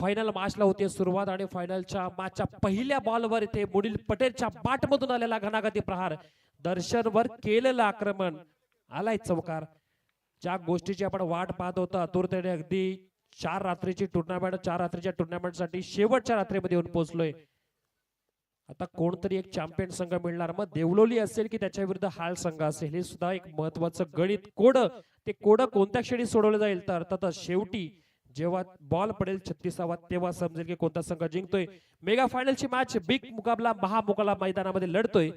Final मॅचला होती सुरुवात आणि फायनलच्या मॅचच्या पहिल्या बॉलवर इथे मुनीर पटेलच्या बॅटमधून आलेला घणाघाती प्रहार, दर्शनवर केलेलं आक्रमण, आलाय चौकार. ज्या गोष्टीची आपण वाट पाहत होतो आतुरतेने, अगदी 4 रात्रीची टुर्नामेंट, 4 रात्रीच्या टुर्नामेंटसाठी शेवटच्या रात्रीमध्ये येऊन पोहोचलोय. आता कोणतरी एक चॅम्पियन संघ मिळणार, मग देवलोली असेल की त्याच्या विरुद्ध हाल संघ असेल, हे सुद्धा एक महत्वाचं गणित कोड. ते कोड कोणत्या क्षणी सोडवलं जाईल तर अर्थातच शेवटी जेव्हा बॉल पडेल 36वा तेव्हा समजेल की कोणता संघ जिंकतोय. मेगा फायनलची मॅच, बिग मुकाबला महामुकाबला मैदानामध्ये लढतोय.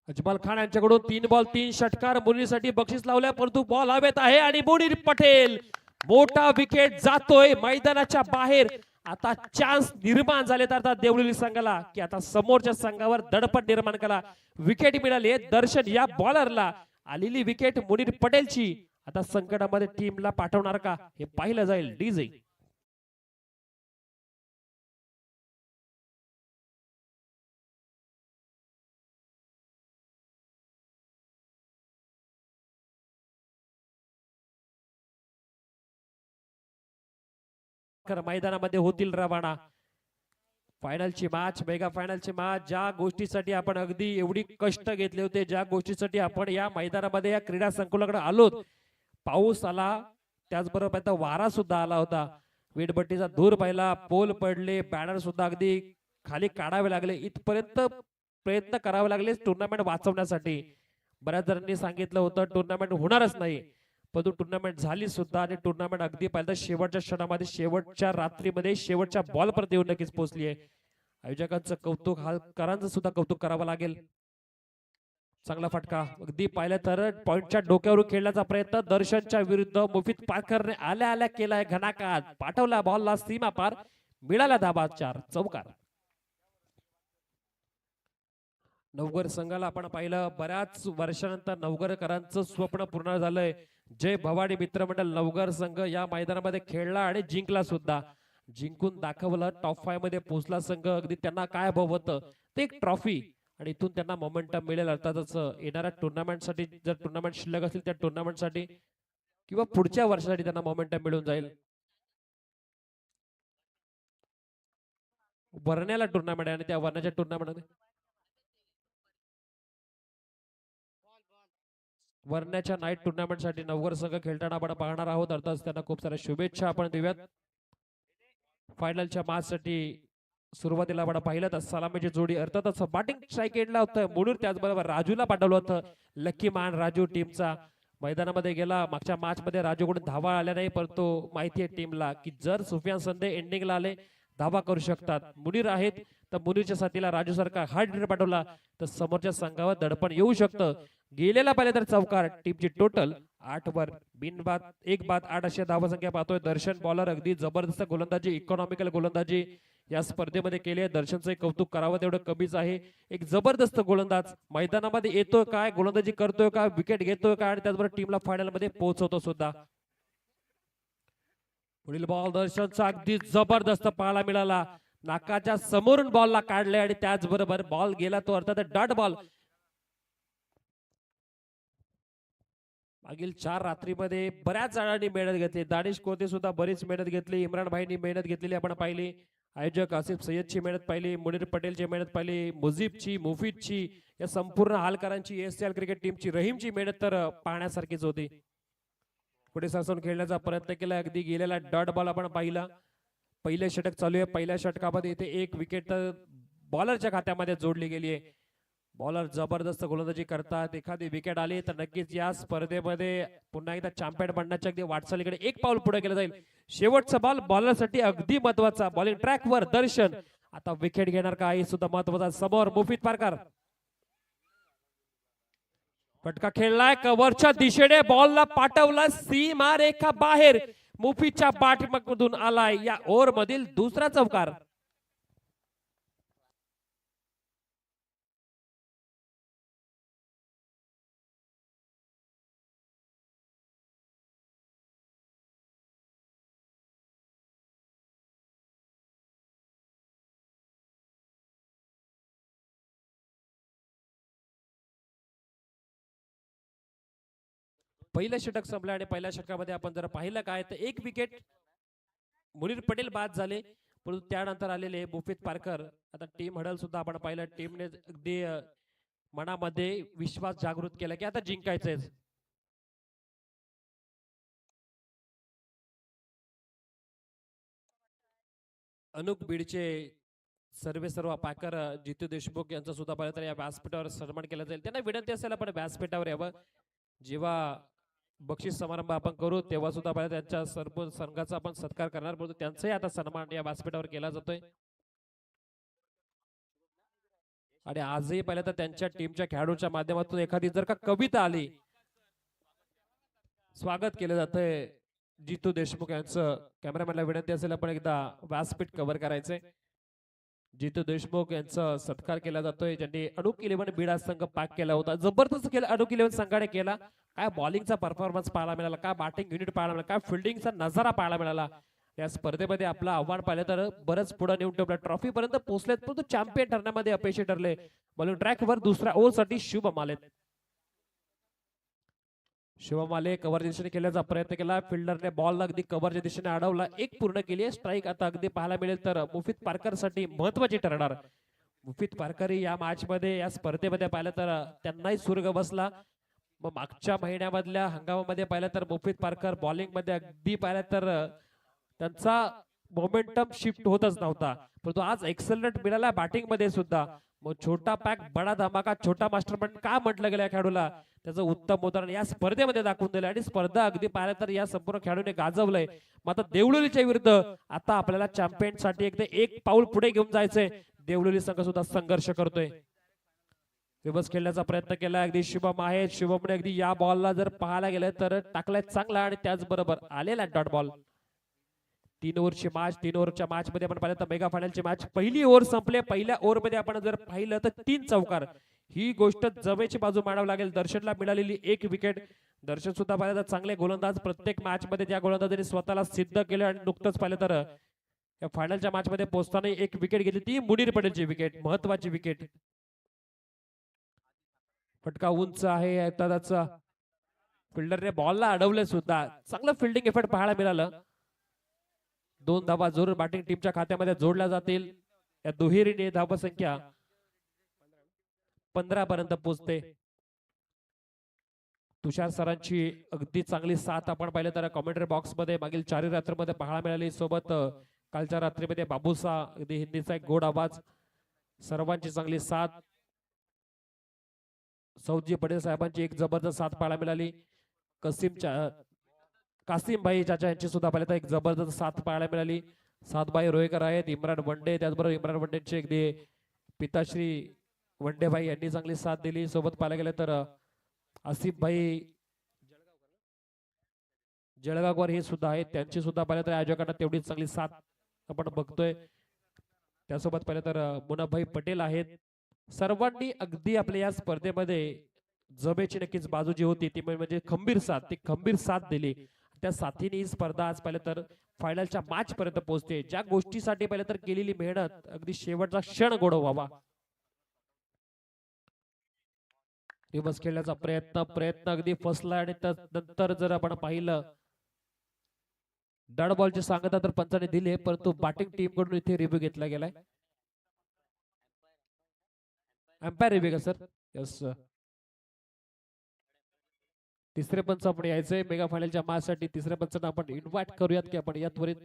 अजमल खान यांच्याकडून 3 बॉल 3 षटकार मुनीरसाठी बक्षीस लावल्या, परंतु बॉल हवेत आहे आणि मुनीर पटेल मोठा विकेट जातोय मैदानाच्या बाहेर. आता चान्स निर्माण झाले तर आता देवळी संघाला की आता समोरच्या संघावर दडपण निर्माण करा. विकेट मिळाली दर्शन या बॉलरला, आलेली विकेट मुनीर पटेलची. आता संकटामध्ये टीमला पाठवणार का हे पाहिलं जाईल. डीजे मैदानामध्ये होतील रवाना. फायनलची मॅच, मेगा फायनलची मॅच, ज्या गोष्टीसाठी आपण अगदी एवढी कष्ट घेतले होते, ज्या गोष्टीसाठी आपण या मैदानामध्ये या क्रीडा संकुलाकडे आलोत. पाऊस आला, त्याचबरोबर आता वारा सुद्धा आला होता, वीटभट्टीचा धूर पाहिला, पोल पडले, बॅनर सुद्धा अगदी खाली काढावे लागले, इथपर्यंत प्रयत्न करावे लागले टुर्नामेंट वाचवण्यासाठी. बऱ्याच जणांनी सांगितलं होतं टुर्नामेंट होणारच नाही, परंतु टुर्नामेंट झाली सुद्धा आणि टुर्नामेंट अगदी पाहिलं शेवटच्या क्षणामध्ये, शेवटच्या रात्रीमध्ये, शेवटच्या बॉलपर्यंत येऊन नक्कीच पोहोचली आहे. आयोजकांचं कौतुक, हालकरांचं सुद्धा कौतुक करावं लागेल. चांगला फटका अगदी पाहिलं तर पॉइंटच्या डोक्यावरून खेळण्याचा प्रयत्न दर्शनच्या विरुद्ध मुफीद पारकरने आल्या आल्या केलाय घणाकात, पाठवला बॉलला सीमा पार, मिळाला धाबा 4 चौकार. नवघर संघाला आपण पाहिलं बऱ्याच वर्षानंतर नवघरकरांचं स्वप्न पूर्ण झालंय. जय भवानी मित्रमंडळ नवघर संघ या मैदानामध्ये खेळला आणि जिंकला सुद्धा, जिंकून दाखवलं. टॉप 5 मध्ये पोहोचला संघ. अगदी त्यांना काय हवं होतं ते एक ट्रॉफी, आणि इथून त्यांना मोमेंटम मिळेल. अर्थातच येणाऱ्या टुर्नामेंटसाठी, जर टुर्नामेंट शिल्लक असेल त्या टुर्नामेंटसाठी किंवा पुढच्या वर्षासाठी त्यांना मोमेंटम मिळून जाईल. वरण्याला टुर्नामेंट आहे आणि त्या वरण्याच्या टुर्नामेंटमध्ये वरण्याच्या नाईट टुर्नामेंटसाठी नवघर संघ खेळताना आपण पाहणार आहोत. अर्थात त्यांना खूप साऱ्या शुभेच्छा आपण देऊयात. फायनलच्या मॅचसाठी सुरुवातीला आपण पाहिलं तर सलामीची जोडी, अर्थातच बॅटिंग स्ट्राईक एंडला होतं मुनीर, त्याचबरोबर राजूला पाठवलं होतं. लकी मान राजू टीमचा मैदानामध्ये गेला. मागच्या मॅच मध्ये राजूकडून धावा आल्या नाही, परंतु माहिती आहे टीमला की जर सुफियान संधे एंडिंगला आले धावा करू शकतात. मुनीर आहेत तर मुनीरच्या साथीला राजू सारखा हार्ड हिटर पाठवला तर समोरच्या संघावर दडपण येऊ शकतं. गेलेला पाहिजे तर चौकार. टीमची टोटल 8 वर बिनबाद 1 बाद 8 अशा धावा संख्या पाहतोय. दर्शन बॉलर अगदी जबरदस्त गोलंदाजी, इकॉनॉमिकल गोलंदाजी या स्पर्धेमध्ये केली आहे. दर्शनचं कौतुक करावं तेवढं कमीच आहे. एक जबरदस्त गोलंदाज मैदानामध्ये येतोय काय, गोलंदाजी करतोय का, विकेट घेतोय का, आणि त्याचबरोबर टीमला फायनल मध्ये पोहोचवतो सुद्धा. पुढील बॉल दर्शनचा अगदी जबरदस्त पाहायला मिळाला. नाकाच्या समोरून बॉलला काढले आणि त्याचबरोबर बॉल गेला तो अर्थात डॉट बॉल. मागील 4 रात्रीमध्ये बऱ्याच जणांनी मेहनत घेतली. दानिश कोते सुद्धा बरीच मेहनत घेतली. इम्रान भाईनी मेहनत घेतलेली आपण पाहिली. आयोजक आसिफ सय्यदची मेहनत पाहिली. मुनीर पटेलची मेहनत पाहिली. मुजीबची, मुफीदची, या संपूर्ण हालकरांची, एससीएल क्रिकेट टीमची, रहीमची मेहनत तर पाहण्यासारखीच होती. पुढे सरसून खेळण्याचा प्रयत्न केला. अगदी गेलेला डॉट बॉल आपण पाहिला. पहिले षटक चालू आहे. पहिल्या षटकामध्ये इथे 1 विकेट तर बॉलरच्या खात्यामध्ये जोडली गेली आहे. बॉलर जबरदस्त गोलंदाजी करतात. एखादी विकेट आली तर नक्कीच या स्पर्धेमध्ये पुन्हा एकदा चॅम्पियन बनण्याच्या अगदी वाटचालीकडे एक पाऊल पुढे केलं जाईल. शेवटचा बॉल बॉलरसाठी अगदी महत्वाचा. बॉलिंग ट्रॅकवर दर्शन आता विकेट घेणार का हे सुद्धा महत्वाचा. समोर मुफीद पारकर, फटका खेळलाय कव्हरच्या दिशेने, बॉलला पाठवला सीमा रेखा बाहेर. मुफीदच्या पाठीमागून आलाय. या ओव्हर मधील दुसरा चौकार. पहिलं षटक संपलं आणि पहिल्या षटकामध्ये आपण जर पाहिलं काय तर एक विकेट मुनीर पटेल बाद झाले, परंतु त्यानंतर आलेले मुफीत पारकर. आता टीम हडल सुद्धा आपण पाहिलं, टीमने अगदी मनामध्ये विश्वास जागृत केला की आता जिंकायचंय. अनुप बीडचे सर्व पाकर जितू देशमुख यांचा सुद्धा पाहिलं तर या व्यासपीठावर सन्मान केला जाईल. त्यांना विनंती असेल आपण व्यासपीठावर यावं. जेव्हा बक्षीस समारंभ आपण करू तेव्हा सुद्धा पाहिलं त्यांच्या सर्व संघाचा आपण सत्कार करणार, परंतु त्यांचाही आता सन्मान या व्यासपीठावर केला जातोय. आणि आजही पाहिलं तर त्यांच्या टीमच्या खेळाडूंच्या माध्यमातून एखादी जर का कविता आली, स्वागत केलं जातंय जितू देशमुख यांचं. कॅमेरामॅनला विनंती असेल आपण एकदा व्यासपीठ कव्हर करायचंय. जितू देशमुख यांचा सत्कार केला जातोय, ज्यांनी अडूक 11 बीड संघ पॅक केला होता. जबरदस्त केला अडूक 11 संघाने केला. काय बॉलिंगचा परफॉर्मन्स पाहायला मिळाला, काय बॅटिंग युनिट पाहायला मिळाला, काय फिल्डिंगचा नजारा पाहायला मिळाला. या स्पर्धेमध्ये आपलं आव्हान पाहिलं तर बरंच पुढे नेऊन ठेवलं, ट्रॉफी पर्यंत पोहोचलेत, परंतु चॅम्पियन ठरण्यामध्ये अपयशी ठरले. बॉलिंग ट्रॅकवर दुसऱ्या ओव्हरसाठी शुभम आले. शुभम आले कव्हरच्या दिशेने खेळण्याचा प्रयत्न केला, फिल्डरने बॉल अगदी कव्हरच्या दिशेने अडवला, एक पूर्ण केली. स्ट्राईक आता अगदी पाहायला मिळेल तर मुफीत पारकर साठी महत्वाची ठरणार. मुफीत पारकर या मॅच मध्ये या स्पर्धेमध्ये पाहिलं तर त्यांनाही सुर्ग बसला. मग मागच्या महिन्यामधल्या हंगामामध्ये पाहिलं तर मुफीत पारकर बॉलिंग मध्ये अगदी पाहिलं तर त्यांचा मोमेंटम शिफ्ट होतच नव्हता, परंतु आज एक्सलंट मिळाला बॅटिंग मध्ये सुद्धा. मग छोटा पॅक बडा धमाका, छोटा मास्टरमाइंड का म्हटलं गेलं या खेळाडूला, त्याचं उत्तम उदाहरण या स्पर्धेमध्ये दाखवून दिलं. आणि स्पर्धा अगदी पाहिलं तर या संपूर्ण खेळाडूने गाजवलंय. मग आता देवळुलीच्या विरुद्ध आता आपल्याला चॅम्पियन साठी एक पाऊल पुढे घेऊन जायचंय. देवळुली संघ सुद्धा संघर्ष करतोय. रिवर्स खेळण्याचा प्रयत्न केला अगदी शुभम आहे. शुभमने अगदी या बॉलला जर पाहायला गेलं तर टाकलाय चांगला आणि त्याचबरोबर आलेला डॉट बॉल. 3 ओव्हरची मॅच, 3 ओव्हरच्या मॅच मध्ये आपण पाहिलं तर मेगा फायनलची मॅच पहिली ओव्हर संपले. पहिल्या ओव्हर मध्ये आपण जर पाहिलं तर 3 चौकार. ही गोष्ट जमेची बाजू मांडावी लागेल. दर्शनला मिळालेली 1 विकेट. दर्शन सुद्धा पाहिलं तर चांगले गोलंदाज, प्रत्येक मॅच मध्ये त्या गोलंदाजाने स्वतःला सिद्ध केलं. आणि नुकतंच पाहिलं तर या फायनलच्या मॅच मध्ये पोहोचताना 1 विकेट घेतली, ती मुनीर पटेलची विकेट, महत्वाची विकेट. फटका उंच आहे त्याचा, फिल्डरने बॉलला अडवलं सुद्धा, चांगलं फिल्डिंग एफर्ट पाहायला मिळालं. 2 धावा जरूर बॅटिंग टीमच्या खात्यामध्ये जोडल्या जातील. या दुहेरीने धावा संख्या 15 पर्यंत पोहोचते. तुषार सरांची अगदी चांगली साथ आपण पाहिलं तर कॉमेंट्री बॉक्स मध्ये मागील 4 रात्रीमध्ये पाहायला मिळाली. सोबत कालच्या रात्रीमध्ये बाबूसा अगदी हिंदीचा एक गोड आवाज, सर्वांची चांगली साथ. सौजी पटेल साहेबांची एक जबरदस्त साथ पाहायला मिळाली. कासिम भाई चाचा यांची सुद्धा पाहिलं तर एक जबरदस्त साथ पाहायला मिळाली. सातबाई रोहेकर आहेत, इम्रान वंडे, त्याचबरोबर इम्रान वंडेचे अगदी पिताश्री वंडेभाई यांनी चांगली साथ दिली. सोबत पाहायला गेलं तर आसिफ भाई जळगावकर हे सुद्धा आहेत, त्यांची सुद्धा पाहिलं तर आयोजकांना तेवढीच चांगली साथ आपण बघतोय. त्यासोबत पाहिलं तर मुनाभाई पटेल आहेत. सर्वांनी अगदी आपल्या या स्पर्धेमध्ये जमेची नक्कीच बाजू जी होती ती म्हणजे खंबीर साथ, ती खंबीर साथ दिली. त्या साथीने ही स्पर्धा आज पाहिलं तर फायनलच्या मॅच पर्यंत पोहोचते. ज्या गोष्टीसाठी पाहिलं तर केलेली मेहनत अगदी शेवटचा क्षण गोड व्हावा. रिवर्स खेळण्याचा प्रयत्न अगदी फसला. आणि नंतर जर आपण पाहिलं डॉट बॉलची सांगता तर पंचाने दिले, परंतु बॅटिंग टीम कडून इथे रिव्ह्यू घेतला गेलाय. अंपायर रिव्ह्यू का सर? Yes sir. तिसरे पंच आपण यायचंय मेगा फायनलच्या मॅच साठी. तिसऱ्या पंचांना आपण इन्व्हाइट करूयात की आपण या त्वरित.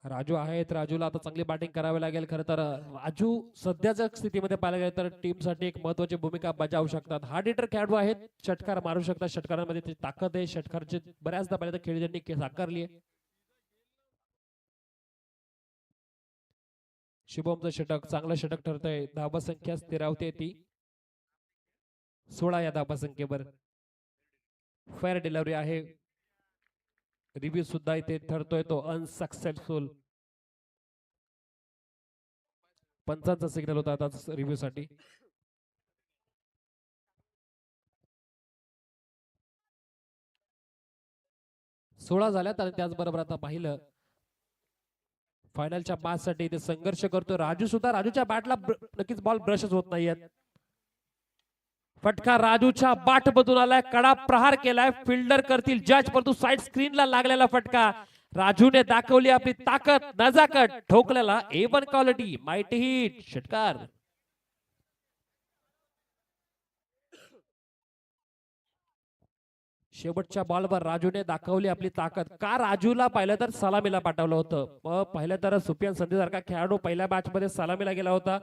राजू आहेत, राजूला आता चांगली बॅटिंग करावी लागेल. खरं तर राजू सध्याच्या स्थितीमध्ये पाहायला गेलं तर टीम साठी एक महत्वाची भूमिका बजावू शकतात. हार्ड हिटर खेळाडू आहेत, षटकार मारू शकतात, षटकारांमध्ये ती ताकद आहे. षटकारची बऱ्याचदा पाहिलं तर खेळी त्यांनी साकारली आहे. शुभमचं षटक चांगलं षटक ठरतंय. धावा संख्या स्थिरावते ती 16 या धावा संख्येवर. फेअर डिलिव्हरी आहे. रिव्ह्यू सुद्धा इथे ठरतोय तो अनसक्सेसफुल. पंचांचा सिग्नल होता आता रिव्ह्यू साठी. सोळा झाल्यात. आणि त्याचबरोबर आता पाहिलं फायनलच्या मॅच साठी इथे संघर्ष करतो राजू सुद्धा. राजूच्या बॅटला नक्कीच बॉल ब्रशच होत नाहीयेत. फटका राजूच्या बाट मधून आलाय, कडा प्रहार केलाय, फिल्डर करतील जज, परंतु साइड स्क्रीनला लागलेला फटका. राजूने दाखवली आपली ताकद, नजाकत, ठोकलेला A1 क्वालिटी, माइटी हिट, षटकार. शेवटच्या बॉलवर राजूने दाखवली आपली ताकद. का राजूला पहिलं तर सलामीला पाठवलं होतं. पहिलं तर सुफियान संधी सारखा खेळाडू पहिल्या मॅच मध्ये सलामीला गेला होता.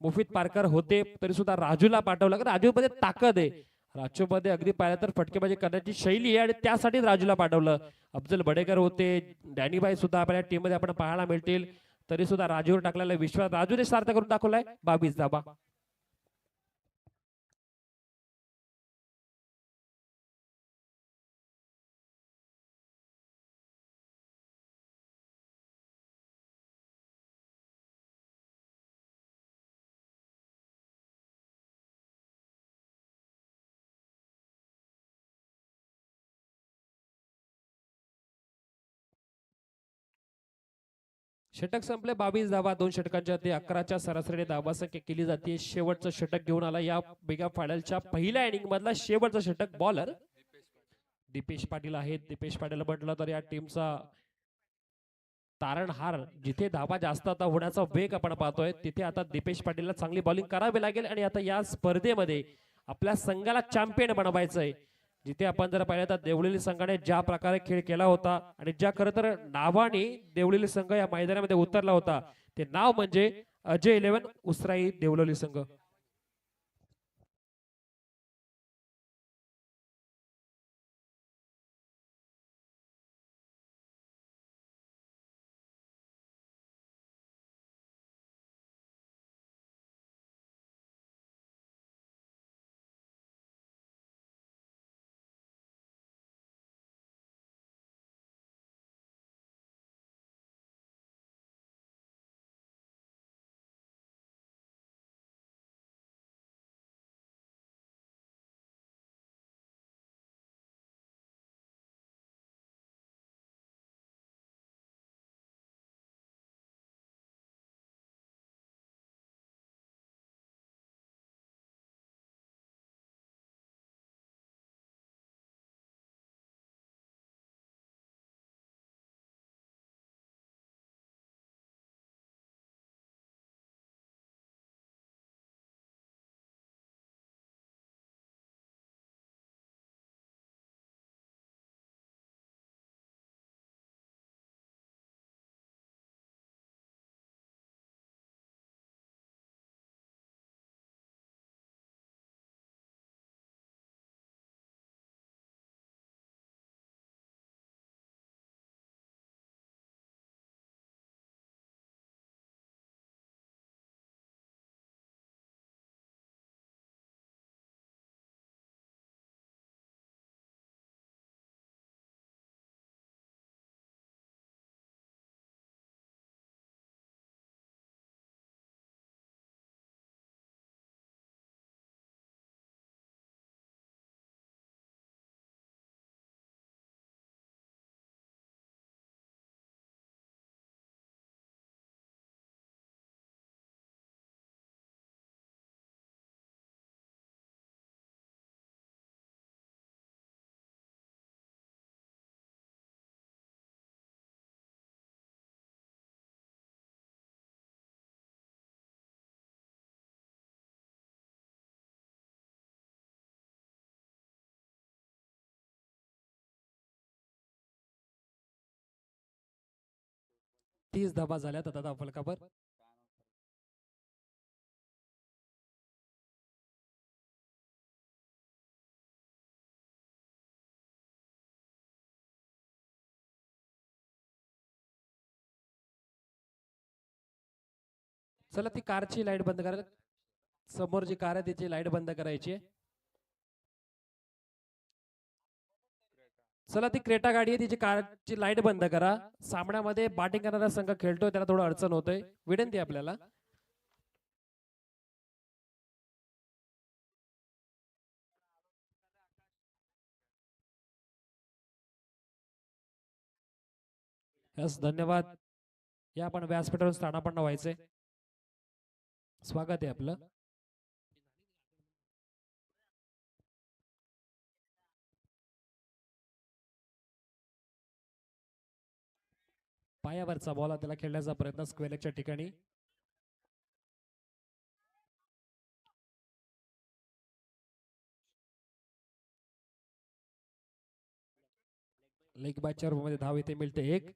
मुफीद पारकर होते तरी सुद्धा राजूला पाठवलं. राजू मध्ये ताकद आहे, राजू मध्ये अगदी पाहिलं तर फटकेबाजी करण्याची शैली आहे आणि त्यासाठी राजूला पाठवलं. अफजल बडेकर होते, डॅनीबाई सुद्धा आपल्या टीम मध्ये आपण पाहायला मिळतील, तरी सुद्धा राजूवर टाकलेला विश्वास राजूने सार्थ करून दाखवलाय. 22 धाबा. षटक संपले. 22 धावा, 2 षटकांच्या ते 11च्या सरासरीने धावा संख्या केली जाते. शेवटचं षटक घेऊन आला या मेगा फायनलच्या पहिल्या इनिंग मधला शेवटचं षटक. बॉलर दीपेश पाटील आहेत. दीपेश पाटील म्हटलं तर या टीमचा तारणहार. जिथे धावा जास्त आता होण्याचा वेग आपण पाहतोय तिथे आता दीपेश पाटीलला चांगली बॉलिंग करावी लागेल आणि आता या स्पर्धेमध्ये आपल्या संघाला चॅम्पियन बनवायचंय. जिथे आपण जर पाहिलं तर देवळी संघाने ज्या प्रकारे खेळ केला होता आणि ज्या खरं तर नावाने देवळी संघ या मैदानामध्ये उतरला होता ते नाव म्हणजे अजय 11 उसराई देवळी संघ. तीस धाबा झाल्यात आता फलकावर. चला ती कारची लाईट बंद करा. समोर जी कार आहे त्याची लाईट बंद करायची. चला ती क्रेटा गाडी आहे तिची कारची लाईट बंद करा. सामन्यामध्ये बॅटिंग करणारा संघ खेळतोय त्याला थोडं अडचण होतोय. विनंती आपल्याला. यस धन्यवाद. या आपण व्यासपीठावर स्थानापन्न व्हायचे. स्वागत आहे आपलं. पायावरचा बॉल त्याला खेळण्याचा प्रयत्न स्क्वेअरच्या ठिकाणी. लेग बायच्या रूपमध्ये धाव इथे मिळते एक.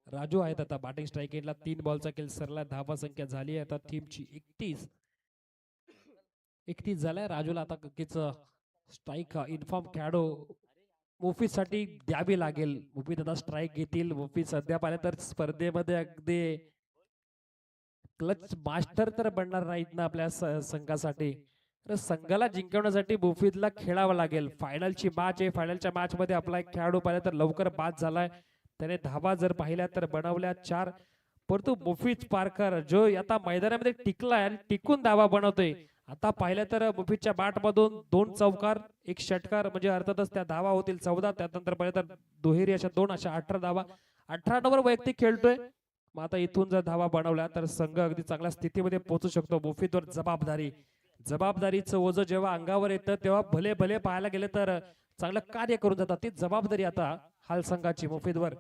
राजू आहेत आता बॅटिंग स्ट्राईक एंडला 3 बॉलचा खेळ सरला. धावा संख्या झाली आता टीमची 31 झालाय. राजूला आता स्ट्राईक इन्फॉर्म खेळाडू मुफीद साठी द्यावी लागेल. मुफीद आता स्ट्राईक घेतील. मुफीद सध्या पाहिलं तर स्पर्धेमध्ये अगदी क्लच मास्टर तर बनणार नाहीत ना आपल्या संघासाठी. तर संघाला जिंकवण्यासाठी मुफीदला खेळावं लागेल. फायनलची मॅच आहे. फायनलच्या मॅच मध्ये आपला एक खेळाडू पाहिला तर लवकर बाद झालाय. त्याने धावा जर पाहिल्या तर बनवल्या 4. परंतु मुफीद पारकर जो आता मैदानामध्ये टिकलाय आणि टिकून धावा बनवतोय. आता पाहिलं तर मुफीदच्या बॅट मधून 2 चौकार 1 षटकार म्हणजे अर्थातच त्या धावा होतील 14. त्यानंतर पाहिलं तर दुहेरी अशा 2 अशा 18 धावा. 18 नंबर वैयक्तिक खेळतोय. मग आता इथून जर धावा बनवल्या तर संघ अगदी चांगल्या स्थितीमध्ये पोहोचू शकतो. मुफीदवर जबाबदारीचं ओझं जेव्हा अंगावर येतं तेव्हा भले भले पाहायला गेले तर चांगलं कार्य करून जातात. ती जबाबदारी आता हाल संघाची मुफीदवर.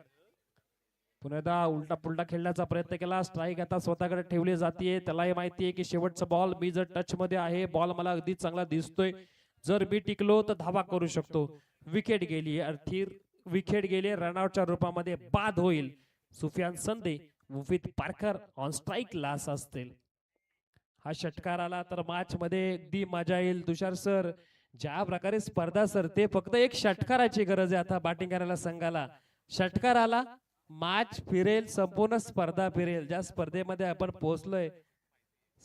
पुन्हा उलटा पुलटा खेळण्याचा प्रयत्न केला. स्ट्राईक आता स्वतःकडे ठेवली जाते. त्यालाही माहिती आहे की शेवटचा बॉल मी जर टच मध्ये आहे, बॉल मला अगदी चांगला दिसतोय, जर मी टिकलो तर धावा करू शकतो. विकेट गेली. विकेट गेली. रनआउटच्या रूपामध्ये बाद होईल. सुफियान संदे मुफीद पारकर ऑन स्ट्राईक लास असतील. हा षटकार आला तर मॅच मध्ये अगदी मजा येईल. तुषार सर ज्या प्रकारे स्पर्धा सरते फक्त एक षटकाराची गरज आहे आता बॅटिंग करायला संघाला. षटकार आला मॅच फिरेल. संपूर्ण स्पर्धा फिरेल. ज्या स्पर्धेमध्ये आपण पोहोचलोय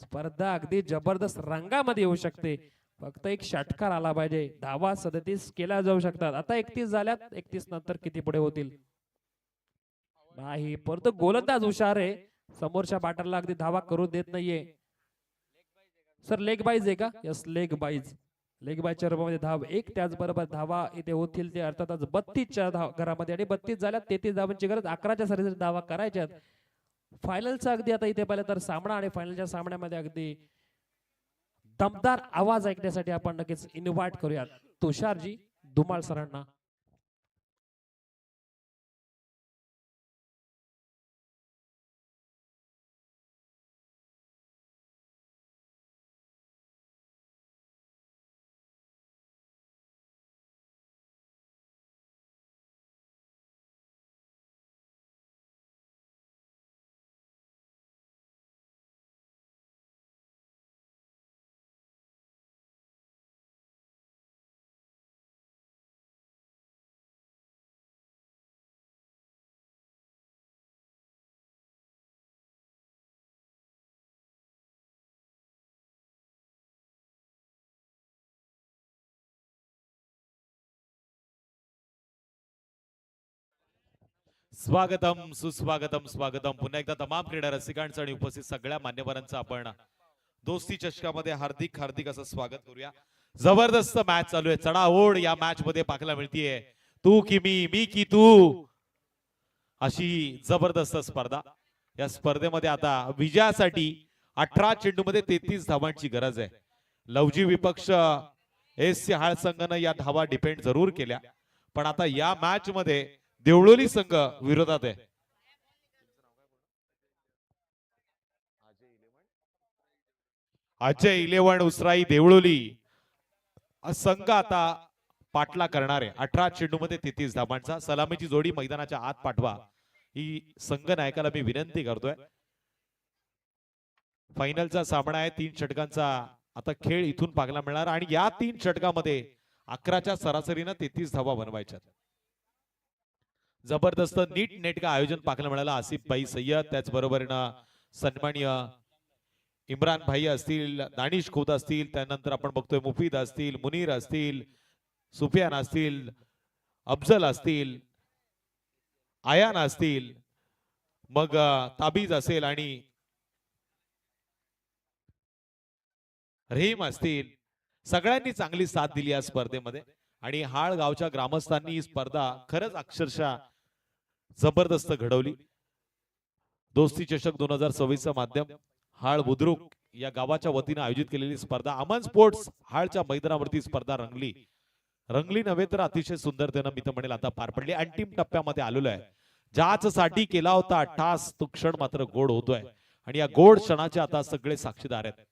स्पर्धा अगदी जबरदस्त रंगामध्ये येऊ शकते. फक्त एक षटकार आला पाहिजे. धावा 37 केल्या जाऊ शकतात. आता 31 झाल्यात. 31 नंतर किती पुढे होतील नाही. परंतु गोलंदाज हुशार आहे. समोरच्या बॅटरला अगदी धावा करू देत नाहीये. सर लेग बाईज आहे का? Yes leg byes. लेग बायच्या रूपामध्ये धाव 1. त्याचबरोबर धावा इथे होतील ते अर्थातच 32च्या घरामध्ये आणि 32 झाल्या. 33 धावांची गरज. 11च्या सरासरी धावा करायच्यात. फायनलचा अगदी आता इथे पाहिलं तर सामना आणि फायनलच्या सामन्यामध्ये अगदी दमदार आवाज ऐकण्यासाठी आपण नक्कीच इन्व्हाइट करूयात तुषारजी धुमाळ सरांना. स्वागतम सुस्वागतम स्वागतम पुन्हा एकदा तमाम क्रीडा रसिकांचं आणि उपस्थित सगळ्या मान्यवरांचं आपण दोस्ती चषकामध्ये हार्दिक हार्दिक असं स्वागत करूया. जबरदस्त मॅच चालू आहे. चढाओढ या मॅच मध्ये पाहायला मिळतीये. तू की मी की तू अशी जबरदस्त स्पर्धा. या स्पर्धेमध्ये आता विजयासाठी 18 चेंडूमध्ये 33 धावांची गरज आहे. लवजी विपक्ष एस हाळ संघानं या धावा डिपेंड जरूर केल्या, पण आता या मॅच मध्ये देवळोली संघ विरोधात आहे. अजय 11 उसराई देवळोली संघ आता पाटला करणार आहे. 18 चेंडूमध्ये 33 धावांचा. सलामीची जोडी मैदानाच्या आत पाठवा ही संघ नायकाला मी विनंती करतोय. फायनलचा सामना आहे. 3 षटकांचा आता खेळ इथून पाहायला मिळणार आणि या 3 षटकामध्ये 11च्या सरासरीनं 33 धावा बनवायच्या. जबरदस्त नीट नेटका आयोजन पाहायला मिळालं. आसिफ भाई सय्यद त्याचबरोबर सन्माननीय इम्रान भाई असतील, दानिश खोत असतील, त्यानंतर आपण बघतोय मुफीद असतील, मुनीर असतील, सुफियान असतील, अफजल असतील, आयान असतील, मग ताबीज असेल आणि रहीम असतील. सगळ्यांनी चांगली साथ दिली या स्पर्धेमध्ये आणि हाळ गावच्या ग्रामस्थांनी ही स्पर्धा खरंच अक्षरशः जबरदस्त घडवली. दोस्ती चषक 2026 चं माध्यम हाळ बुद्रुक या गावाच्या वतीने आयोजित केलेली स्पर्धा अमन स्पोर्ट्स हाळच्या मैदानावरती स्पर्धा रंगली नव्हे तर अतिशय सुंदरतेनं मी तर म्हणेल आता पार पडली. अंतिम टप्प्यामध्ये आलेलो आहे. ज्याच साठी केला होता ठास तो क्षण मात्र गोड होतोय आणि या गोड क्षणाचे आता सगळे साक्षीदार आहेत.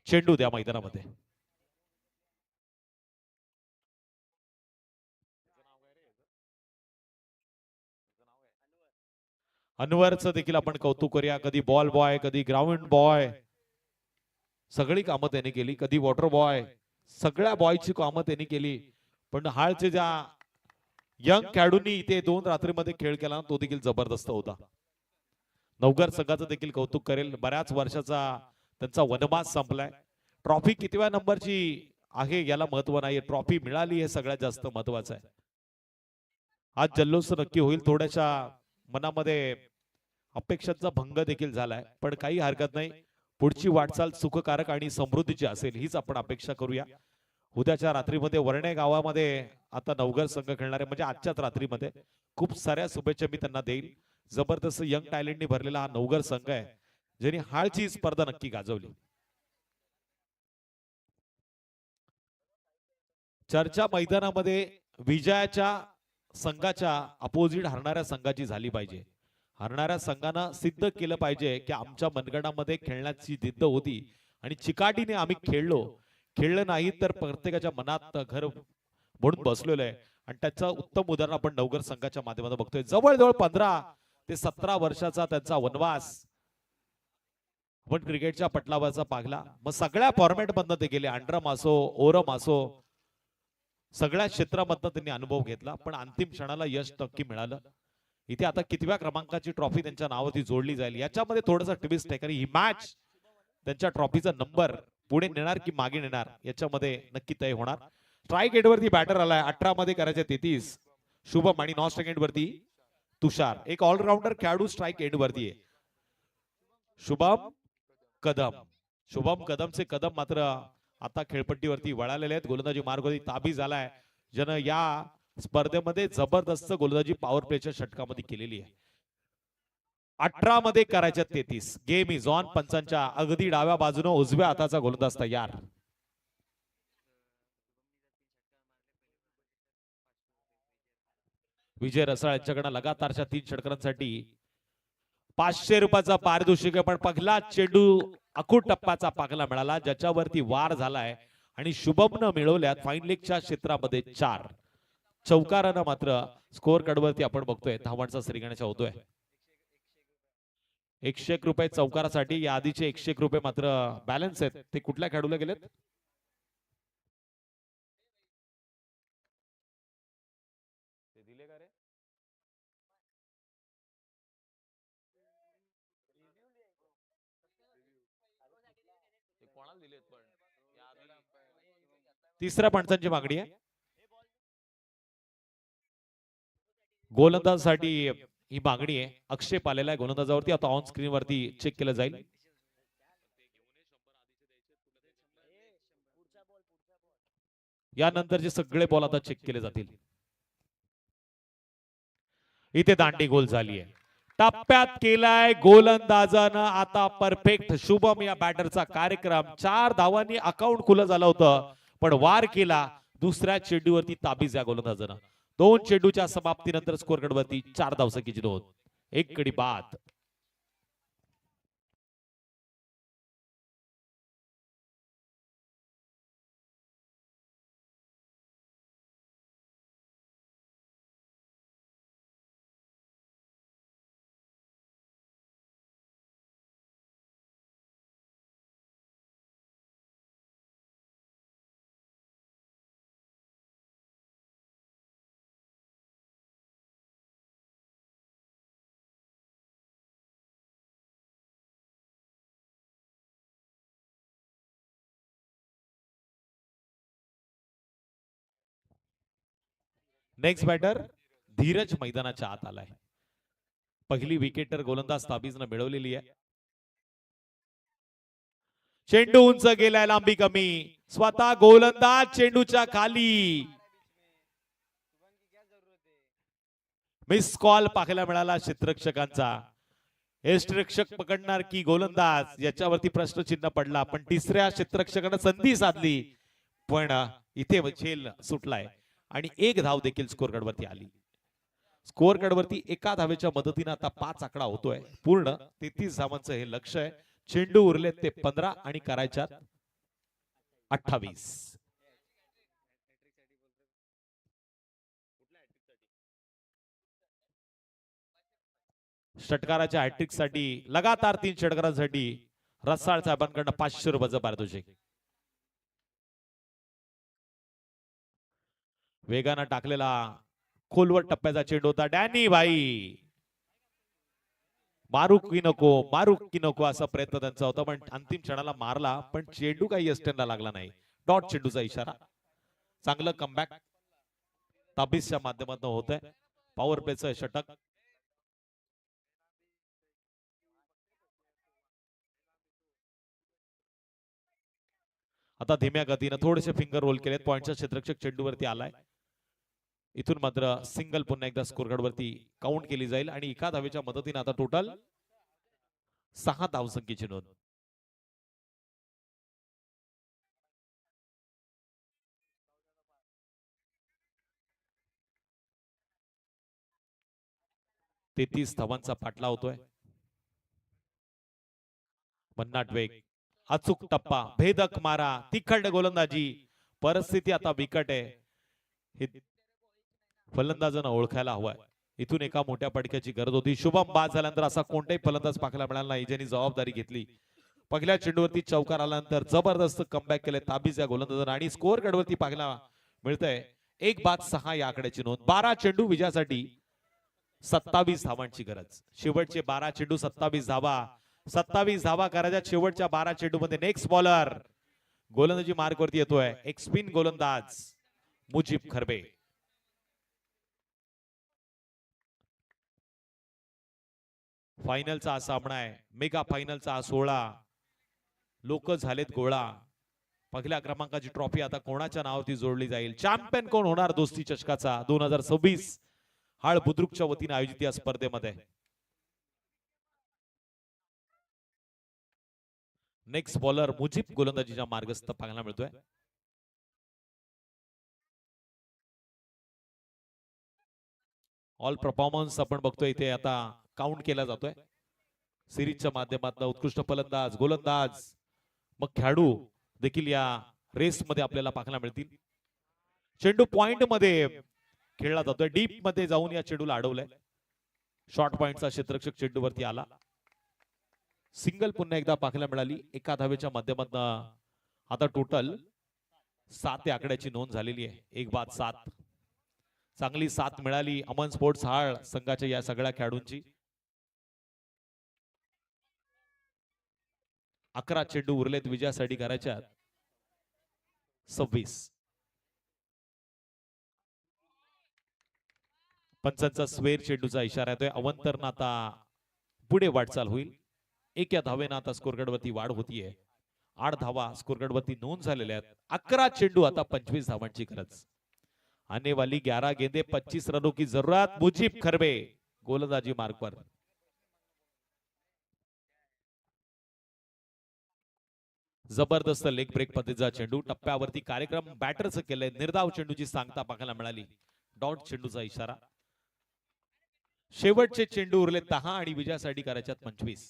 चेंडू द्या मैदानामध्ये. अनवरचं देखील आपण कौतुक करूया. कधी बॉल बॉय, कधी ग्राउंड बॉय, सगळी कामं त्यांनी केली. कधी वॉटर बॉय, सगळ्या बॉयची कामं त्यांनी केली. पण हाळचे ज्या यंग खेळाडूंनी इथे 2 रात्रीमध्ये खेळ केला तो देखील जबरदस्त होता. नवघर संघाचं देखील कौतुक करेल. बऱ्याच वर्षाचा त्यांचा वनवास संपलाय. ट्रॉफी कितव्या नंबरची आहे याला महत्व नाही, ट्रॉफी मिळाली हे सगळ्यात जास्त महत्वाचं आहे. आज जल्लोष नक्की होईल. थोड्याशा मनामध्ये अपेक्षांचा भंग देखील झालाय, पण काही हरकत नाही. पुढची वाटचाल सुखकारक आणि समृद्धीची असेल हीच आपण अपेक्षा करूया. उद्याच्या रात्रीमध्ये वर्णे गावामध्ये आता नवघर संघ खेळणारे म्हणजे आजच्याच रात्रीमध्ये खूप साऱ्या शुभेच्छा मी त्यांना देईल. जबरदस्त यंग टॅलेंटनी भरलेला हा नवघर संघ आहे ज्यांनी हाळची स्पर्धा नक्की गाजवली. चर्चा मैदानामध्ये विजयाच्या संघाच्या अपोजिट हरणाऱ्या संघाची झाली पाहिजे. हरणाऱ्या संघानं सिद्ध केलं पाहिजे की आमच्या मनगटामध्ये खेळण्याची जिद्द होती आणि चिकाटीने आम्ही खेळलं नाही तर प्रत्येकाच्या मनात घर म्हणून बसलेलं आहे आणि त्याचं उत्तम उदाहरण आपण नवघर संघाच्या माध्यमातून बघतोय. जवळजवळ 15 ते 17 वर्षाचा त्यांचा वनवास आपण क्रिकेटच्या पटलावरचा पागला. मग सगळ्या फॉर्मॅट मधनं ते गेले. अंडरम असो, ओरम असो, सगळ्या क्षेत्रामधनं त्यांनी अनुभव घेतला, पण अंतिम क्षणाला यश नक्की मिळालं. इथे आता कितव्या क्रमांकाची ट्रॉफी त्यांच्या नावावरती जोडली जाईल याच्यामध्ये थोडासा ट्विस्ट आहे, कारण ही मॅच त्यांच्या ट्रॉफीचा नंबर पुढे नेणार की मागे नेणार याच्यामध्ये नक्की तय होणार. स्ट्राईक एंड वरती बॅटर आलाय. 18 मध्ये करायचे 33 शुभम आणि नॉन स्ट्राईक एंड वरती तुषार. एक ऑलराऊंडर खेळाडू स्ट्राईक एंड वरती आहे. शुभम कदमचे कदम मात्र आता खेळपट्टीवरती वळालेले आहेत. गोलंदाजी मार्गवरती ताबी झालाय, ज्यानं या स्पर्धेमध्ये जबरदस्त गोलंदाजी पॉवर प्लेच्या षटकामध्ये केलेली आहे. 18 मध्ये करायच्या 33. Game is on. पंचांच्या अगदी डाव्या बाजूने उजव्या हाताचा गोलंदाज तयार. विजय रसाळ यांच्याकडे लगातारच्या 3 षटकांसाठी 500 रुपयाचा पारितोषिक आहे. पण पहिला चेंडू अखूट टप्प्याचा पाकला मिळाला ज्याच्यावरती वार झालाय आणि शुभमनं मिळवल्यात फाईन लेगच्या क्षेत्रामध्ये 4 चौकारानं. मात्र स्कोअर कार्डवरती आपण बघतोय धावांचा श्रीगणेशा होतोय. 101 रुपये चौकारासाठी. या आधीचे 101 रुपये मात्र बॅलन्स आहेत, ते कुठल्या खेळाडूला गेलेत? ते दिले का रे? कोणाला दिलेत? पण तिसऱ्या पंचांची मागणी आहे. गोलंदाजासाठी ही मागणी आहे. आक्षेप आलेला आहे गोलंदाजावरती. आता ऑन स्क्रीन वरती चेक केलं जाईल. यानंतरचे सगळे बॉल आता चेक केले जातील. इथे दांडी गोल झाली आहे. टप्प्यात केलाय गोलंदाजानं आता परफेक्ट. शुभम या बॅटरचा कार्यक्रम. 4 धावांनी अकाउंट खुलं झालं होतं, पण वार केला दुसऱ्या चेंडूवरती ताबीज या गोलंदाजानं. 2 चेंडूच्या समाप्तीनंतर स्कोअर कार्डवरती 4 धावसंख्येची नोंद. 1 गडी बाद. नेक्स्ट बॅटर धीरज मैदानाच्या आत आलाय. पहिली विकेट तर गोलंदाज ताबीजनं मिळवलेली आहे. चेंडू उंच गेलाय, लांबी कमी. स्वतः गोलंदाज चेंडूच्या खाली. मिस कॉल पाहायला मिळाला क्षेत्ररक्षकांचा. क्षेत्ररक्षक पकडणार की गोलंदाज याच्यावरती प्रश्नचिन्ह पडला, पण तिसऱ्या क्षेत्ररक्षकानं संधी साधली, पण इथे झेल सुटलाय आणि एक धाव देखील स्कोर कार्डवरती आली. स्कोर कार्डवरती एका धावेच्या मदतीने आता 5 आकडा होतोय. पूर्ण 33 धावांचं हे लक्ष आहे. चेंडू उरलेत ते 15 आणि करायच्यात 28. षटकाराच्या हॅट्रिक साठी लगातार 3 षटकारांसाठी रसाळ साहेबांकडनं 500 रुपयाचं पारितोषिक. वेगानं टाकलेला खोलवर टप्प्याचा चेंडू होता. डॅनी भाई मारू की नको असा प्रयत्न त्यांचा होता, पण अंतिम क्षणाला मारला, पण चेंडू काही एस्टेनला लागला नाही. डॉट चेंडूचा इशारा. चांगलं कमबॅक ताबीजच्या माध्यमातून होत आहे. पॉवर प्लेचं षटक. आता धीम्या गतीनं थोडेसे फिंगर रोल केलेत. पॉइंटचा क्षेत्ररक्षक चेंडूवरती आलाय. इथून मात्र सिंगल पुन्हा एकदा स्कोर कार्ड वरती काउंट केली जाईल आणि एका धावेच्या मदतीने आता टोटल 6 धावसंख्येची नोंद. तेहतीस धावांचा पाठला होतोय. भन्नाट वेग, अचूक टप्पा, भेदक मारा, तिखट गोलंदाजी. परिस्थिती आता बिकट आहे. हे फलंदाजांना ओळखायला हवाय. इथून एका मोठ्या पडक्याची गरज होती. शुभम बाद झाल्यानंतर असा कोणताही फलंदाज पाहायला मिळाला नाही ज्यांनी जबाबदारी घेतली. पहिल्या चेंडूवरती चौकार आल्यानंतर जबरदस्त कमबॅक केले ताबीज या गोलंदाजांना आणि स्कोअर कार्डवरती पाहायला मिळतंय 1 बाद 6 या आकड्याची नोंद. 12 चेंडू विजयासाठी 27 धावांची गरज. शेवटचे 12 चेंडू 27 धावा. 27 धावा करायच्या शेवटच्या 12 चेंडू मध्ये. नेक्स्ट बॉलर गोलंदाजी मार्क वरती येतोय. एक स्पिन गोलंदाज मुजीब खरबे. फायनलचा हा सामना आहे. मेगा फायनलचा हा 16. लोक झालेत गोळा. पहिल्या क्रमांकाची ट्रॉफी आता कोणाच्या नावावरती जोडली जाईल? चॅम्पियन कोण होणार दोस्ती चषकाचा 2026 हाळ बुद्रुकच्या वतीने आयोजित या स्पर्धेमध्ये? नेक्स्ट बॉलर मुजीब गोलंदाजीच्या मार्गस्थ पाहायला मिळतोय. ऑल परफॉर्मन्स आपण बघतोय इथे आता काउंट केला जातोय. सिरीजच्या माध्यमातून उत्कृष्ट फलंदाज, गोलंदाज, मग खेळाडू देखील या रेस मध्ये आपल्याला पाहायला मिळतील. चेंडू पॉइंट मध्ये खेळला जातोय. डीप मध्ये जाऊन या चेंडूला अडवलंय. शॉर्ट पॉइंटचा क्षेत्ररक्षक चेंडूवरती आला. सिंगल पुन्हा एकदा पाहायला मिळाली एका धावेच्या माध्यमातून. आता टोटल 7 आकड्याची नोंद झालेली आहे. 1 बाद 7. चांगली साथ मिळाली अमन स्पोर्ट्स हाळ संघाच्या या सगळ्या खेळाडूंची. 11 चेंडू उरलेत विजयासाठी करायच्या 26. पंचांचा स्वेर चेंडूचा इशारा येतोय. अवंतरनं आता पुढे वाटचाल होईल. एका धावेनं आता स्कोर कार्डवरती वाढ होतीये. 8 धावा स्कोर कार्डवरती नोंद झालेल्या आहेत. 11 चेंडू आता 25 धावांची गरज. आने वाली 11 गेंदे 25 रनों की जरूरत. मुजीब खरबे गोलंदाजी मार्ग पर. जबरदस्त लेग ब्रेक पद्धतीचा चेंडू. टप्प्यावरती कार्यक्रम बॅटरचं केलंय. निर्धाव चेंडूची सांगता पाहायला मिळाली. डॉट चेंडूचा इशारा. शेवटचे चेंडू उरले 10 आणि विजयासाठी करायच्यात 25.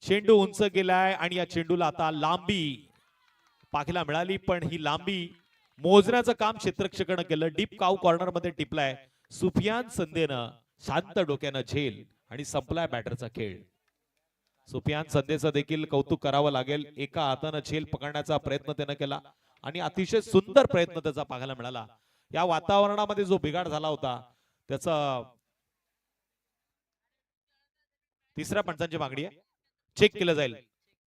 चेंडू उंच गेलाय आणि या चेंडूला आता लांबी पाहायला मिळाली, पण ही लांबी मोजण्याचं काम क्षेत्ररक्षकानं केलं. डीप काऊ कॉर्नर मध्ये टिपलाय. सुफियान संदेनं शांत डोक्यानं झेल आणि संपलाय बॅटरचा खेळ. सुफियान संदेचं देखील कौतुक करावं लागेल. एका हातानं झेल पकडण्याचा प्रयत्न त्यानं केला आणि अतिशय सुंदर प्रयत्न त्याचा पाहायला मिळाला. या वातावरणामध्ये जो बिघाड झाला होता त्याचा तिसऱ्या पंचांची मागणी आहे. चेक केलं जाईल.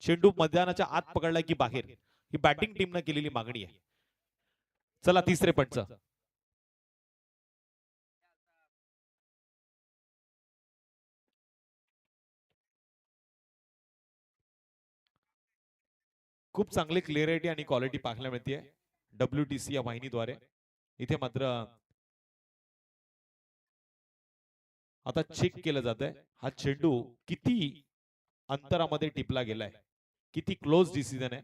चेंडू मैदानाच्या आत पकडला की बाहेर, ही बॅटिंग टीमनं केलेली मागणी आहे. चला तिसरे पंच. खूप चांगली क्लिअरिटी आणि क्वालिटी पाहायला मिळते WTC या वाहिनीद्वारे. इथे मात्र आता चेक केलं जात आहे हा चेंडू किती अंतरामध्ये टिपला गेलाय, किती क्लोज डिसिजन आहे.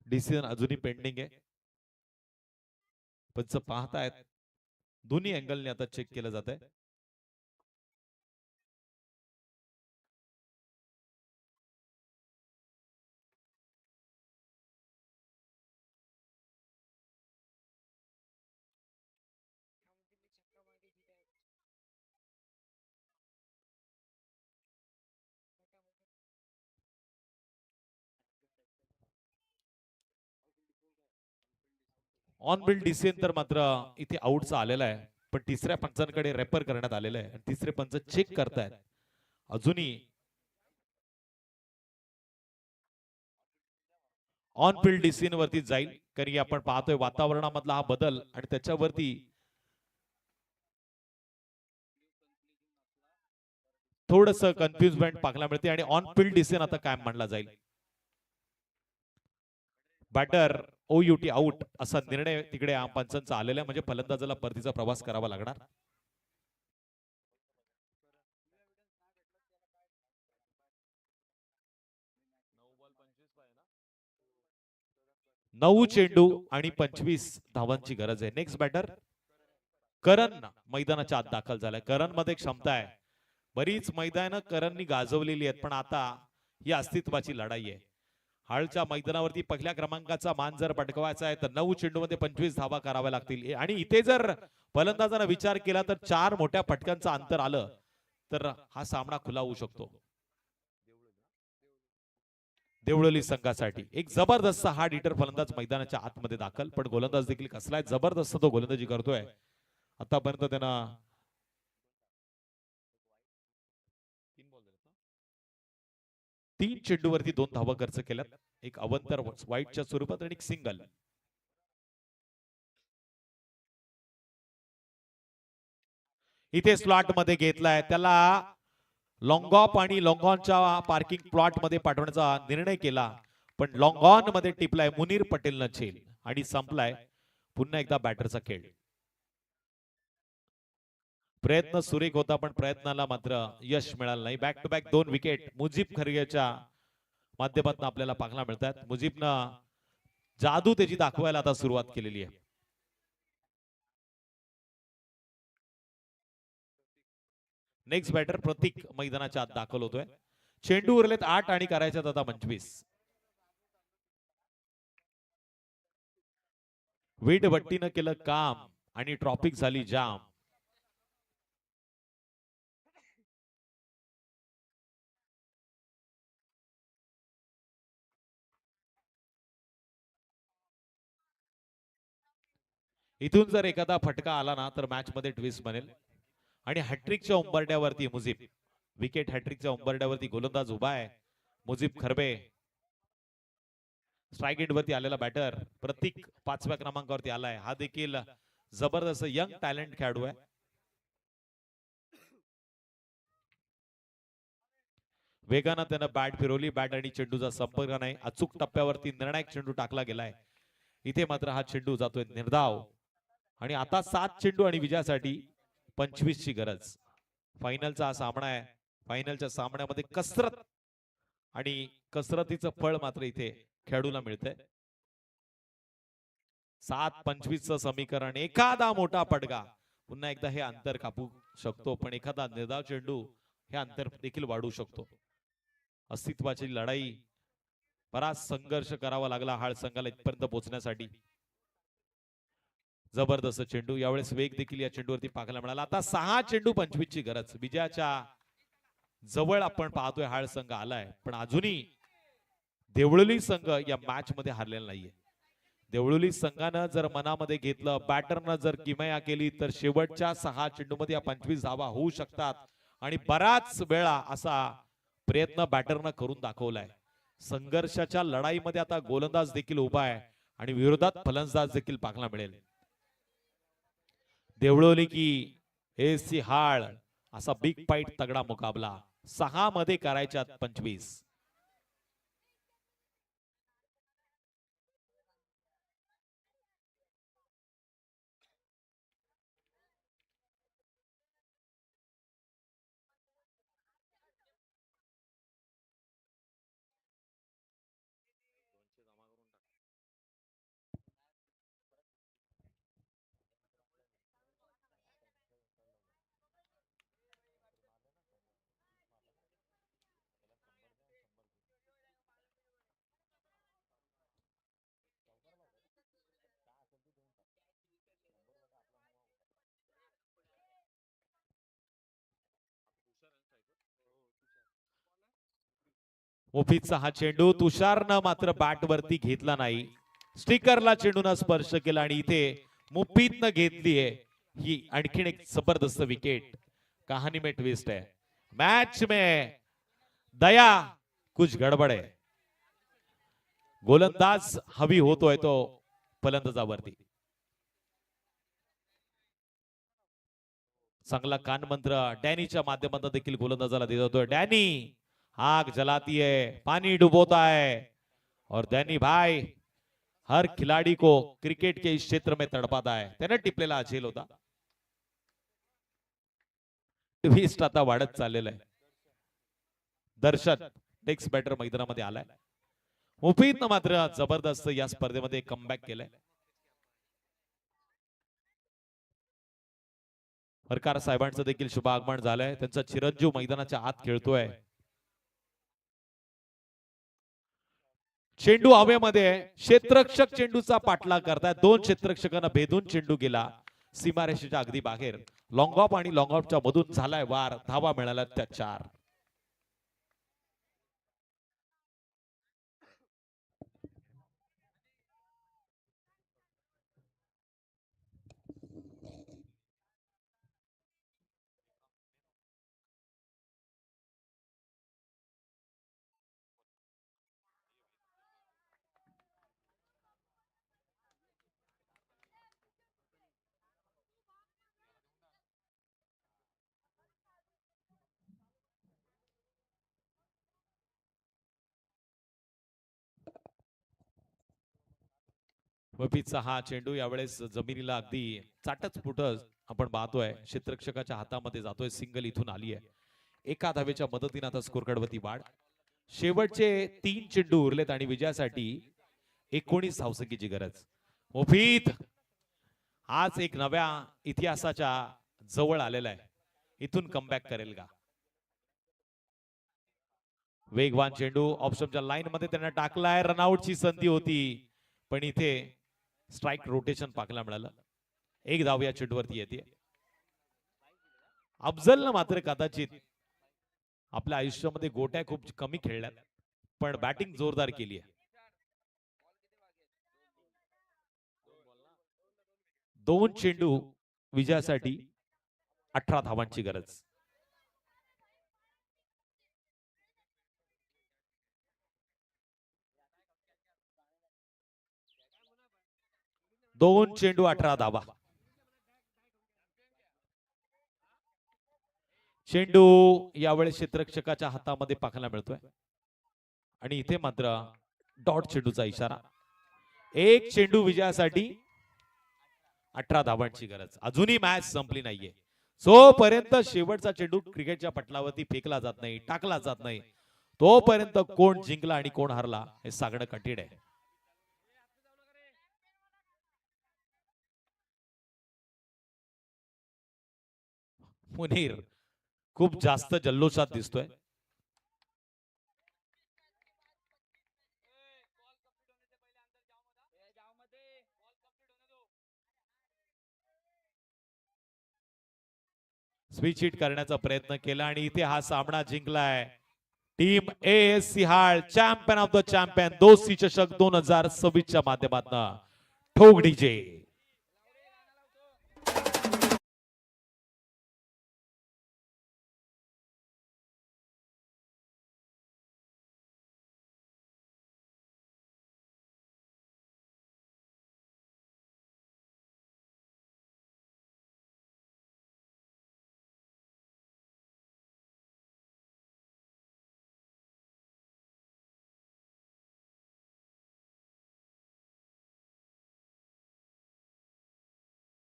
डिसिजन अजूनही पेंडिंग आहे. पंच पाहतायत, दोन्ही अँगलने आता चेक केलं जात आहे. ऑन बिल्ड डिसिजन तर मात्र इथे आउटचा आलेला आहे, पण तिसऱ्या पंचांकडे रेफर करण्यात आलेलं आहे आणि तिसरे पंच चेक करतायत. अजूनही ऑन फील्ड डिसिजन वरती जाईल, कारण की आपण पाहतोय वातावरणामधला हा बदल आणि त्याच्यावरती थोडस कन्फ्युजमेंट पाहायला मिळते आणि ऑन फील्ड डिसिजन आता काय मानला जाईल. बॅटर OUT आउट असा निर्णय तिकडे पंचांचा आलेला आहे, म्हणजे फलंदाजाला परतीचा प्रवास करावा लागणार. नऊ चेंडू आणि 25 धावांची गरज आहे. नेक्स्ट बॅटर करण मैदानाच्या आत दाखल झालाय. करण मध्ये क्षमता आहे, बरीच मैदान करणनी गाजवलेली आहेत, पण आता ही अस्तित्वाची लढाई आहे. हाळच्या मैदानावरती पहिल्या क्रमांकाचा मान जर पटकवायचा आहे तर 9 चेंडू मध्ये 25 धावा कराव्या लागतील. आणि इथे जर फलंदाजानं विचार केला तर 4 मोठ्या फटक्यांचं अंतर आलं तर हा सामना खुला होऊ शकतो देवळोली संघासाठी. एक जबरदस्त हार्ड हिटर फलंदाज मैदानाच्या आतमध्ये दाखल, पण गोलंदाज देखील कसलाय जबरदस्त तो गोलंदाजी करतोय. आतापर्यंत त्यांना 3 चेंडूवरती 2 धावा खर्च केल्यात, एक अवंतर वाईटच्या स्वरूपात आणि एक सिंगल. इथे स्लॉट मध्ये घेतलाय, त्याला लॉंग ऑफ आणि लॉंग ऑनच्या पार्किंग प्लॉट मध्ये पाठवण्याचा निर्णय केला, पण लॉंग ऑन मध्ये टिपलाय मुनीर पटेलनं झेल आणि संपलाय पुन्हा एकदा बॅटरचा खेळ. प्रयत्न सुरेख होता, पण प्रयत्नाला मात्र यश मिळालं नाही. Back to back 2 wicket Mujeeb खरगेच्या माध्यमातून आपल्याला पाहायला मिळतात. मुजीबनं जादू त्याची दाखवायला आता सुरुवात केलेली आहे. नेक्स्ट बॅटर प्रतीक मैदानाच्या आत दाखल होतोय. चेंडू उरलेत 8 आणि करायच्यात आता 25. वीटभट्टीनं केलं काम आणि ट्रॉफिक झाली जाम. इथून जर एखादा फटका आला ना तर मॅच मध्ये ट्विस्ट बनेल. आणि हॅट्रिकच्या उंबरड्यावरती मुजीब, विकेट हॅट्रिकच्या उंबरड्यावरती गोलंदाज उभा आहे मुजीब खरबे. स्ट्राईक एंड वरती आलेला बॅटर प्रतीक 5व्या क्रमांकावरती आलाय. हा देखील जबरदस्त यंग टॅलेंट खेळाडू आहे. वेगानं त्यानं बॅट फिरवली, बॅट आणि चेंडूचा संपर्क नाही. अचूक टप्प्यावरती निर्णायक चेंडू टाकला गेलाय. इथे मात्र हा चेंडू जातोय निर्धाव आणि आता 7 चेंडू आणि विजयासाठी 25 ची गरज. फायनलचा हा सामना आहे. फायनलच्या सामन्यामध्ये कसरत आणि कसरतीचं फळ मात्र इथे खेळाडूला मिळतंय. 7-25 चं समीकरण, एखादा मोठा पडगा पुन्हा एकदा हे अंतर कापू शकतो, पण एखादा निर्धाव चेंडू हे अंतर देखील वाढू शकतो. अस्तित्वाची लढाई बराच संघर्ष करावा लागला हाळ संघाला इथपर्यंत पोहोचण्यासाठी. जबरदस्त चेंडू, यावेळेस वेग देखील या चेंडूवरती पाहायला मिळाला. आता 6 चेंडू 25 ची गरज. विजयाच्या जवळ आपण पाहतोय हाळ संघ आलाय, पण अजूनही देवळुली संघ या मॅच मध्ये हारलेला नाहीये. देवळुली संघानं जर मनामध्ये घेतलं, बॅटरनं जर किमया केली, तर शेवटच्या 6 चेंडूमध्ये या 25 धावा होऊ शकतात. आणि बराच वेळा असा प्रयत्न बॅटरनं करून दाखवलाय. संघर्षाच्या लढाईमध्ये आता गोलंदाज देखील उभा आहे आणि विरोधात फलंदाज देखील पाहायला मिळेल. देवळोली की एसी हाळ असा बिग फाईट तगडा मुकाबला. 6 मध्ये करायच्यात 25. मुफीदचा हा चेंडू तुषारनं मात्र बॅट वरती घेतला नाही. स्टिकरला चेंडून स्पर्श केला आणि इथे मुफीदनं घेतलीये ही आणखीन एक जबरदस्त विकेट. कहानी में ट्विस्ट है, मैच में दया कुछ गडबड है. गोलंदाज हवी होतोय तो फलंदाजावरती. चांगला कानमंत्र डॅनीच्या माध्यमातून देखील गोलंदाजाला दिला जातोय. डॅनी आग जलाती है, पानी डुबोता है, और डैनी भाई हर खिलाड़ी को क्रिकेट के इस क्षेत्र में तड़पाता है. त्याने टिपलेला झेल होता. ट्विस्ट आता वाढत चाललेला आहे. दर्शक नेक्स्ट बॅटर मैदानामध्ये आलाय. मुफीदनं मात्र जबरदस्त या स्पर्धेमध्ये कमबॅक केलाय. सरकार साहेबांचं देखील शुभ आगमन झालंय. त्यांचा चिरंजीव मैदानाच्या आत खेळतोय. चेंडू हवेमध्ये, क्षेत्ररक्षक चेंडूचा पाठलाग करताय. 2 क्षेत्ररक्षकांना भेदून चेंडू गेला सीमारेषेच्या अगदी बाहेर. लॉंग ऑफ आणि लॉंग ऑफच्या मधून झालाय वार. धावा मिळाल्या त्या 4. मुफीदचा हा चेंडू यावेळेस जमिनीला अगदी चाटच फुटच आपण पाहतोय. क्षेत्ररक्षकाच्या हातामध्ये जातोय. सिंगल इथून आली आहे. एका धावेच्या मदतीने आता स्कोर कार्डवरती वाढ. शेवटचे 3 चेंडू उरलेत आणि विजयासाठी 19 धावसंख्येची गरज. मुफीद आज एक नव्या इतिहासाच्या जवळ आलेला आहे. इथून कमबॅक करेल का? वेगवान चेंडू ऑप्शनच्या लाईन मध्ये त्यांना टाकलाय. रनआउटची संधी होती, पण इथे स्ट्राइक रोटेशन पाहायला मिळालं. 1 धाव या चेंडूवरती येते. अफजलनं मात्र कदाचित आपल्या आयुष्यामध्ये गोट्या खूप कमी खेळल्यात, पण बॅटिंग जोरदार केली आहे. 2 चेंडू विजयासाठी 18 धावांची गरज. दोन चेंडू 18 धावा. चेंडू यावेळेस क्षेत्ररक्षकाच्या हातामध्ये पाहायला मिळतोय आणि इथे मात्र डॉट चेंडूचा इशारा. 1 चेंडू विजयासाठी 18 धावांची गरज. अजूनही मॅच संपली नाहीये. जोपर्यंत शेवटचा चेंडू क्रिकेटच्या पटलावरती फेकला जात नाही, टाकला जात नाही, तोपर्यंत कोण जिंकला आणि कोण हरला हे सांगणं कठीण आहे. मुनीर खूप जास्त जल्लोषात दिसतोय. स्विच हिट करण्याचा प्रयत्न केला आणि इथे हा सामना जिंकलाय team AS Sinhal, champion of the champion दोस्ती चषक 2026 च्या माध्यमातून ठोक डीजे.